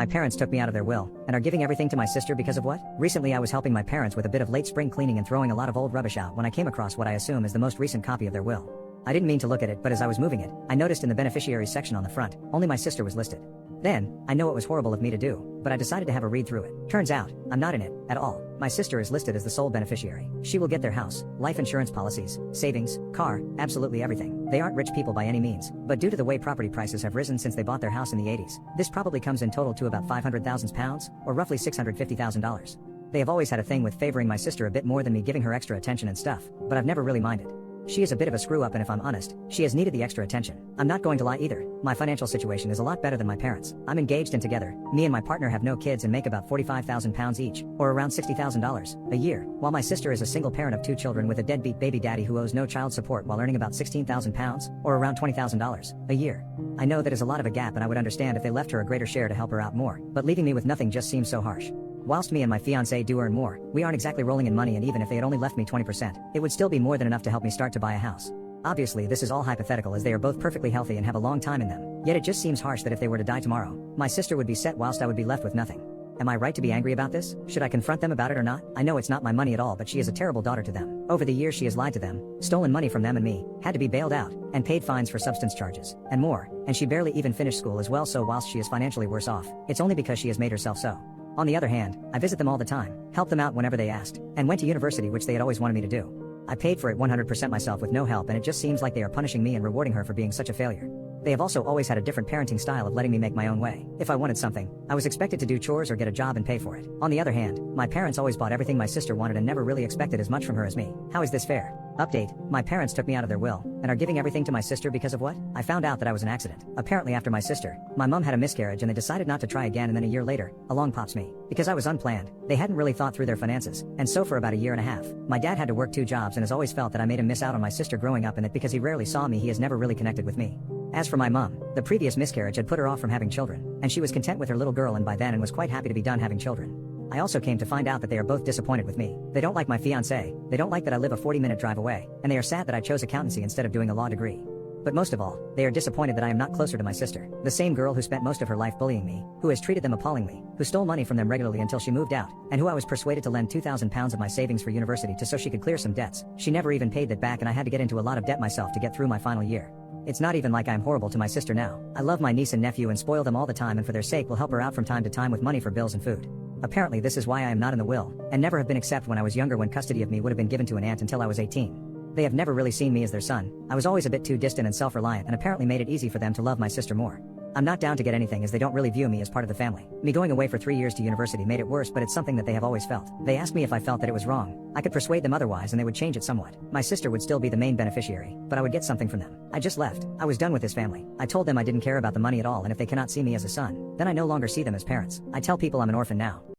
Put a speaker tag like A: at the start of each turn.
A: my parents took me out of their will, and are giving everything to my sister because of what? Recently I was helping my parents with a bit of late spring cleaning and throwing a lot of old rubbish out when I came across what I assume is the most recent copy of their will. I didn't mean to look at it, but as I was moving it, I noticed in the beneficiaries section on the front, only my sister was listed. Then, I know it was horrible of me to do, but I decided to have a read through it. Turns out, I'm not in it, at all. My sister is listed as the sole beneficiary. She will get their house, life insurance policies, savings, car, absolutely everything. They aren't rich people by any means, but due to the way property prices have risen since they bought their house in the 80s, this probably comes in total to about £500,000, or roughly $650,000. They have always had a thing with favoring my sister a bit more than me, giving her extra attention and stuff, but I've never really minded. She is a bit of a screw up, and if I'm honest, she has needed the extra attention. I'm not going to lie either. My financial situation is a lot better than my parents. I'm engaged and together. Me and my partner have no kids and make about £45,000 each, or around $60,000 a year, while my sister is a single parent of 2 children with a deadbeat baby daddy who owes no child support while earning about £16,000, or around $20,000 a year. I know that is a lot of a gap, and I would understand if they left her a greater share to help her out more, but leaving me with nothing just seems so harsh. Whilst me and my fiancé do earn more, we aren't exactly rolling in money, and even if they had only left me 20%, it would still be more than enough to help me start to buy a house. Obviously this is all hypothetical, as they are both perfectly healthy and have a long time in them, yet it just seems harsh that if they were to die tomorrow, my sister would be set whilst I would be left with nothing. Am I right to be angry about this? Should I confront them about it or not? I know it's not my money at all, but she is a terrible daughter to them. Over the years she has lied to them, stolen money from them and me, had to be bailed out, and paid fines for substance charges, and more, and she barely even finished school as well, so whilst she is financially worse off, it's only because she has made herself so. On the other hand, I visit them all the time, helped them out whenever they asked, and went to university, which they had always wanted me to do. I paid for it 100% myself with no help, and it just seems like they are punishing me and rewarding her for being such a failure. They have also always had a different parenting style of letting me make my own way. If I wanted something, I was expected to do chores or get a job and pay for it. On the other hand, my parents always bought everything my sister wanted and never really expected as much from her as me. How is this fair? Update: my parents took me out of their will, and are giving everything to my sister because of what? I found out that I was an accident. Apparently after my sister, my mom had a miscarriage and they decided not to try again, and then a year later, along pops me. Because I was unplanned, they hadn't really thought through their finances, and so for about a year and a half, my dad had to work 2 jobs and has always felt that I made him miss out on my sister growing up, and that because he rarely saw me he has never really connected with me. As for my mom, the previous miscarriage had put her off from having children, and she was content with her little girl and by then and was quite happy to be done having children. I also came to find out that they are both disappointed with me. They don't like my fiancé, they don't like that I live a 40-minute drive away, and they are sad that I chose accountancy instead of doing a law degree. But most of all, they are disappointed that I am not closer to my sister, the same girl who spent most of her life bullying me, who has treated them appallingly, who stole money from them regularly until she moved out, and who I was persuaded to lend £2,000 of my savings for university to so she could clear some debts. She never even paid that back, and I had to get into a lot of debt myself to get through my final year. It's not even like I'm horrible to my sister now. I love my niece and nephew and spoil them all the time, and for their sake will help her out from time to time with money for bills and food. Apparently this is why I am not in the will, and never have been, except when I was younger, when custody of me would have been given to an aunt until I was 18. They have never really seen me as their son. I was always a bit too distant and self-reliant, and apparently made it easy for them to love my sister more. I'm not down to get anything, as they don't really view me as part of the family. Me going away for 3 years to university made it worse, but it's something that they have always felt. They asked me if I felt that it was wrong. I could persuade them otherwise and they would change it somewhat. My sister would still be the main beneficiary, but I would get something from them. I just left. I was done with this family. I told them I didn't care about the money at all, and if they cannot see me as a son, then I no longer see them as parents. I tell people I'm an orphan now.